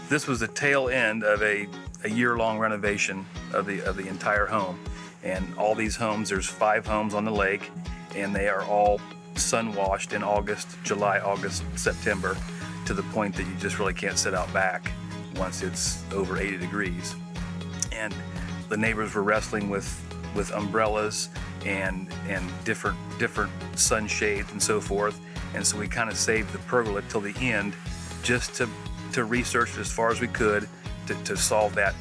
This was the tail end of a year-long renovation of the entire home. And all these homes, there's 5 homes on the lake, and they are all sun washed in August, July, August, September, to the point that you just really can't sit out back once it's over 80 degrees. And the neighbors were wrestling with umbrellas and different sunshades and so forth. And so we kind of saved the pergola till the end, just to research it as far as we could to solve that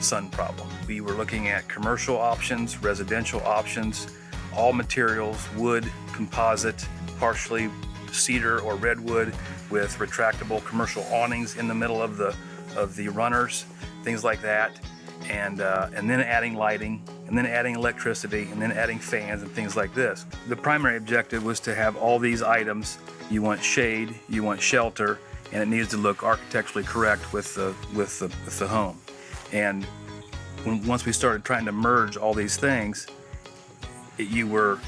sun problem. We were looking at commercial options, residential options, all materials, wood, composite, partially cedar or redwood with retractable commercial awnings in the middle of the runners, things like that, and then adding lighting, and then adding electricity, and then adding fans and things like this. The primary objective was to have all these items. You want shade, you want shelter, and it needs to look architecturally correct with the home. And once we started trying to merge all these things, you were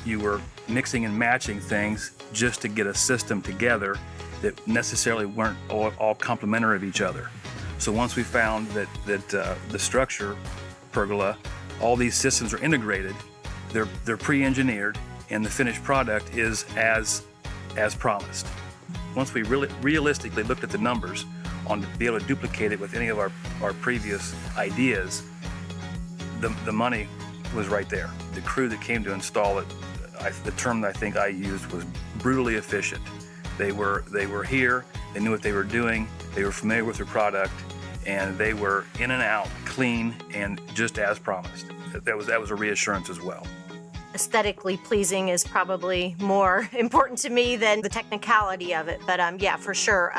mixing and matching things just to get a system together that necessarily weren't all complementary of each other. So once we found that the StruXure pergola, all these systems are integrated, they're pre-engineered, and the finished product is as promised. Once we really realistically looked at the numbers on to be able to duplicate it with any of our previous ideas, the money was right there. The crew that came to install it, the term that I think I used was brutally efficient. They were here, they knew what they were doing, they were familiar with their product, and they were in and out, clean, and just as promised. That was a reassurance as well. Aesthetically pleasing is probably more important to me than the technicality of it, but yeah, for sure.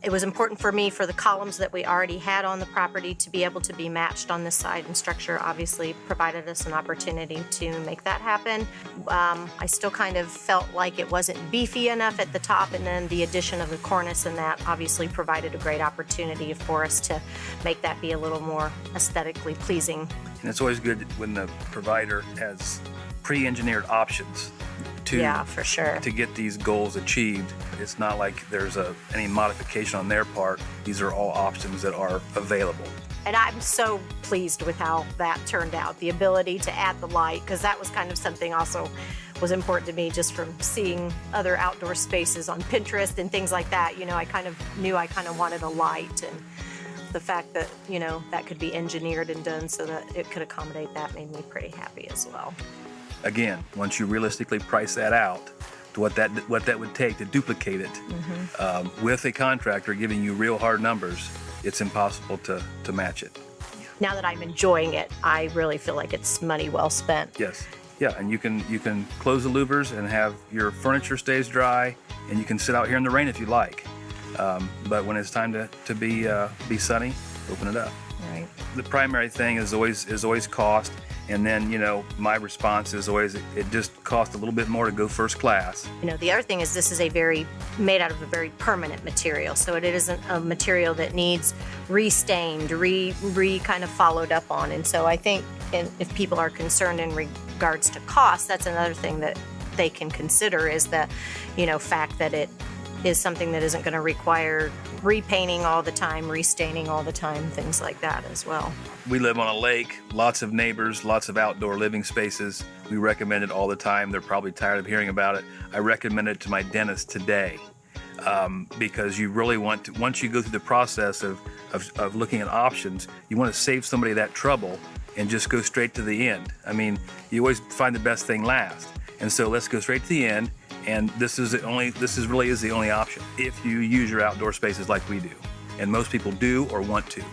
It was important for me for the columns that we already had on the property to be able to be matched on this side, and StruXure obviously provided us an opportunity to make that happen. I still kind of felt like it wasn't beefy enough at the top, and then the addition of the cornice and that obviously provided a great opportunity for us to make that be a little more aesthetically pleasing. And it's always good when the provider has pre-engineered options yeah, for sure, to get these goals achieved. It's not like there's any modification on their part. These are all options that are available. And I'm so pleased with how that turned out, the ability to add the light, because that was kind of something also was important to me just from seeing other outdoor spaces on Pinterest and things like that. You know, I kind of knew I kind of wanted a light, and the fact that, you know, that could be engineered and done so that it could accommodate that made me pretty happy as well. Again, once you realistically price that out to what that would take to duplicate it, with a contractor giving you real hard numbers, it's impossible to match it. Now that I'm enjoying it, I really feel like it's money well spent. Yes, yeah, and you can close the louvers and have your furniture stays dry, and you can sit out here in the rain if you like. But when it's time to be sunny, open it up. Right. The primary thing is always cost. And then, you know, my response is always, it just costs a little bit more to go first class. You know, the other thing is this is made out of a very permanent material. So it isn't a material that needs restained, kind of followed up on. And so I think if people are concerned in regards to cost, that's another thing that they can consider, is the, you know, fact that it is something that isn't going to require repainting all the time, restaining all the time, things like that as well. We live on a lake, lots of neighbors, lots of outdoor living spaces. We recommend it all the time. They're probably tired of hearing about it. I recommend it to my dentist today, because you really want to, once you go through the process of looking at options, you want to save somebody that trouble and just go straight to the end. I mean, you always find the best thing last. And so let's go straight to the end. And this really is the only option if you use your outdoor spaces like we do. And most people do or want to.